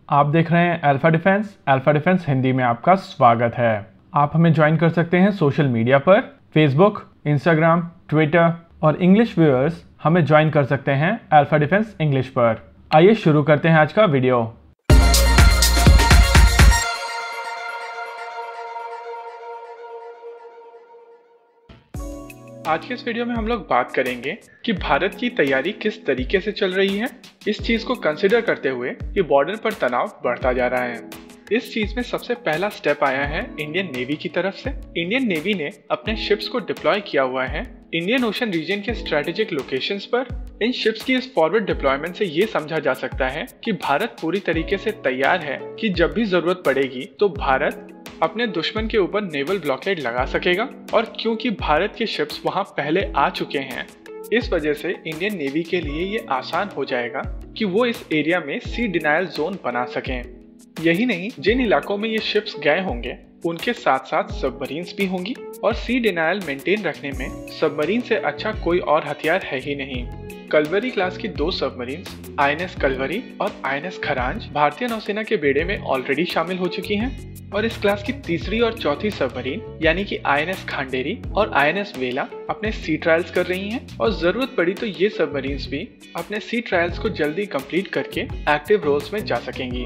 आप देख रहे हैं alpha defence. Alpha defence Hindi में आपका स्वागत है। आप हमें ज्वाइन कर सकते हैं सोशल मीडिया पर, फेसबुक, इंस्टाग्राम, ट्विटर और इंग्लिश व्यूअर्स हमें ज्वाइन कर सकते हैं अल्फा डिफेंस इंग्लिश पर। आइए शुरू करते हैं आज का वीडियो। आज के इस वीडियो में हम लोग बात करेंगे कि भारत की तैयारी किस तरीके से चल रही है, इस चीज को कंसिडर करते हुए कि बॉर्डर पर तनाव बढ़ता जा रहा है। इस चीज में सबसे पहला स्टेप आया है इंडियन नेवी की तरफ से। इंडियन नेवी ने अपने शिप्स को डिप्लॉय किया हुआ है इंडियन ओशन रीजन के स्ट्रेटेजिक लोकेशंस पर। इन शिप्स की इस फॉरवर्ड डिप्लॉयमेंट से ये समझा जा सकता है कि भारत पूरी तरीके से तैयार है कि जब भी जरूरत पड़ेगी तो भारत अपने दुश्मन के ऊपर नेवल ब्लॉकेड लगा सकेगा। और क्योंकि भारत के शिप्स वहां पहले आ चुके हैं, इस वजह से इंडियन नेवी के लिए ये आसान हो जाएगा कि वो इस एरिया में सी डिनायल जोन बना सकें। यही नहीं, जिन इलाकों में ये शिप्स गए होंगे उनके साथ साथ सबमरीन्स भी होंगी, और सी डिनायल मेंटेन रखने में सबमरीन से अच्छा कोई और हथियार है ही नहीं। कलवरी क्लास की 2 सबमरीन्स आईएनएस कलवरी और आईएनएस खरांज भारतीय नौसेना के बेड़े में ऑलरेडी शामिल हो चुकी हैं, और इस क्लास की तीसरी और चौथी सबमरीन यानी कि आईएनएस खांडेरी और आईएनएस वेला अपने सी ट्रायल्स कर रही हैं, और जरूरत पड़ी तो ये सबमरीन्स भी अपने सी ट्रायल्स को जल्दी कंप्लीट करके एक्टिव रोल्स में जा सकेंगी।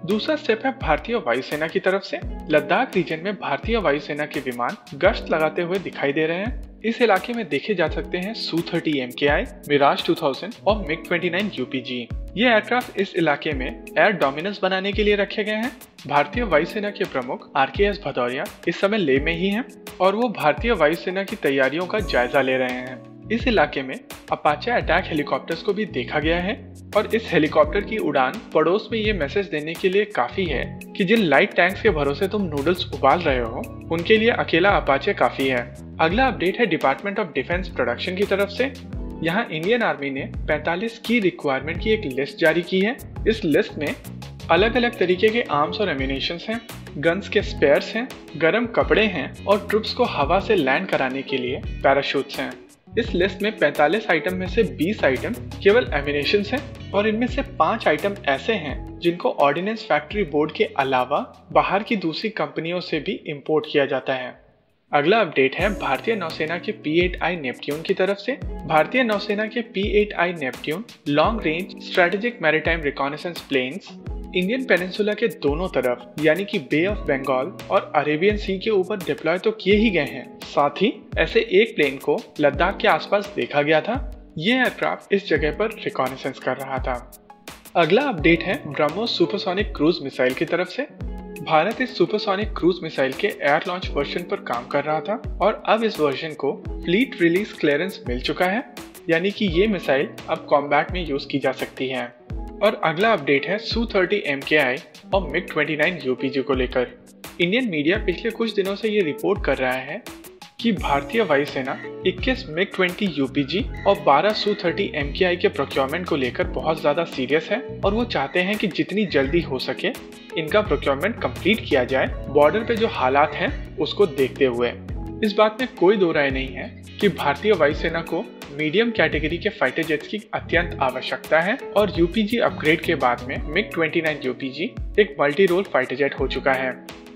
दूसरा स्टेप है भारतीय वायुसेना की तरफ से। लद्दाख रीजन में भारतीय वायुसेना के विमान गश्त लगाते हुए दिखाई दे रहे हैं। इस इलाके में देखे जा सकते हैं Su-30 MKI, मिराज 2000 और MiG-29 UPG। ये एयरक्राफ्ट इस इलाके में एयर डोमिनेंस बनाने के लिए रखे गए हैं। भारतीय वायुसेना के प्रमुख RKS भदौरिया इस समय लेह में ही हैं, और वो भारतीय वायुसेना की तैयारियों का जायजा ले रहे हैं। इस इलाके में अपाचे अटैक हेलीकॉप्टर्स को भी देखा गया है, और इस हेलीकॉप्टर की उड़ान पड़ोस में ये मैसेज देने के लिए काफी है कि जिन लाइट टैंक्स के भरोसे तुम नूडल्स उबाल रहे हो उनके लिए अकेला अपाचे काफी है। अगला अपडेट है डिपार्टमेंट ऑफ डिफेंस प्रोडक्शन की तरफ से। यहाँ इंडियन आर्मी ने 45 की रिक्वायरमेंट की एक लिस्ट जारी की है। इस लिस्ट में अलग अलग तरीके के आर्म्स और एम्यूनेशंस हैं, गन्स के स्पेयर्स हैं, गर्म कपड़े हैं, और ट्रुप्स को हवा से लैंड कराने के लिए पैराशूट्स हैं। इस लिस्ट में 45 आइटम में से 20 आइटम केवल एम्यूनेशंस हैं, और इनमें से 5 आइटम ऐसे हैं जिनको ऑर्डिनेंस फैक्ट्री बोर्ड के अलावा बाहर की दूसरी कंपनियों से भी इंपोर्ट किया जाता है। अगला अपडेट है भारतीय नौसेना के P-8I नेपट्यून की तरफ से। भारतीय नौसेना के P-8I Neptune long range strategic maritime reconnaissance planes Indian peninsula के दोनों तरफ यानी कि बे ऑफ बंगाल और अरेबियन सी के ऊपर डिप्लॉय तो किए ही गए हैं, साथ ही ऐसे एक प्लेन को लद्दाख के आसपास देखा गया था। ये एयरक्राफ्ट इस जगह पर रिकॉनेसेंस कर रहा था। अगला अपडेट है ब्रह्मोस सुपरसोनिक क्रूज मिसाइल की तरफ से। भारत इस सुपरसोनिक क्रूज मिसाइल के एयर लॉन्च वर्जन पर काम कर रहा था, और अब इस वर्जन को फ्लीट रिलीज क्लियरेंस मिल चुका है, यानी कि ये मिसाइल अब कॉम्बैट में यूज की जा सकती है। और अगला अपडेट है Su-30 MKI और MiG-29 UPG को लेकर। इंडियन मीडिया पिछले कुछ दिनों से ये रिपोर्ट कर रहा है कि भारतीय वायुसेना 21 MiG-20 UPG और 12 Su-30 MKI के प्रोक्योरमेंट को लेकर बहुत ज्यादा सीरियस है, और वो चाहते हैं कि जितनी जल्दी हो सके इनका प्रोक्योरमेंट कंप्लीट किया जाए, बॉर्डर पे जो हालात हैं उसको देखते हुए। इस बात में कोई दो राय नहीं है कि भारतीय वायुसेना को मीडियम कैटेगरी के फाइटर जेट्स की अत्यंत आवश्यकता है, और UPG अपग्रेड के बाद में MiG-29 UPG एक मल्टी रोल फाइटर जेट हो चुका है।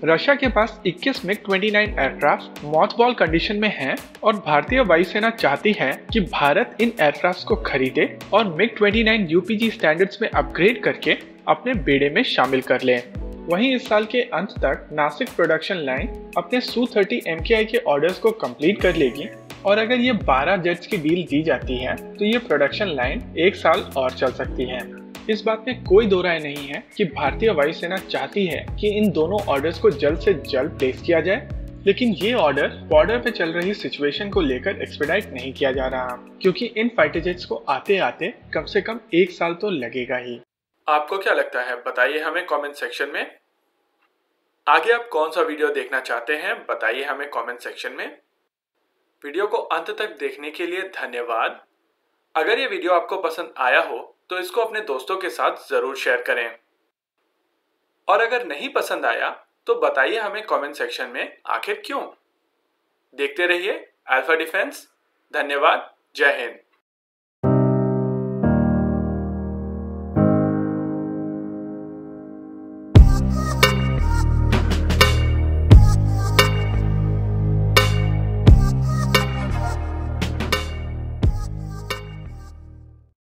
रशिया के पास 21 MiG-29 एयरक्राफ्ट मॉथबॉल कंडीशन में हैं, और भारतीय वायुसेना चाहती है कि भारत इन एयरक्राफ्ट को खरीदे और MiG-29 UPG स्टैंडर्ड्स में अपग्रेड करके अपने बेड़े में शामिल कर ले। वहीं इस साल के अंत तक नासिक प्रोडक्शन लाइन अपने Su-30 MKI के ऑर्डर्स को कंप्लीट कर लेगी, और अगर ये 12 जेट्स की डील दी जाती है तो ये प्रोडक्शन लाइन 1 साल और चल सकती है। इस बात में कोई दो राय नहीं है कि भारतीय वायुसेना चाहती है कि इन दोनों ऑर्डर्स को जल्द से जल्द प्लेस किया जाए, लेकिन ये ऑर्डर बॉर्डर पे चल रही सिचुएशन को लेकर एक्सपेडाइट नहीं किया जा रहा, क्योंकि इन फाइटर जेट्स को आते आते कम से कम 1 साल तो लगेगा ही। आपको क्या लगता है, बताइए हमें कमेंट सेक्शन में। आगे आप कौन सा वीडियो देखना चाहते हैं बताइए हमें कमेंट सेक्शन में। वीडियो को अंत तक देखने के लिए धन्यवाद। अगर ये वीडियो आपको पसंद आया हो तो इसको अपने दोस्तों के साथ जरूर शेयर करें, और अगर नहीं पसंद आया तो बताइए हमें कमेंट सेक्शन में आखिर क्यों। देखते रहिए अल्फा डिफेंस। धन्यवाद। जय हिंद।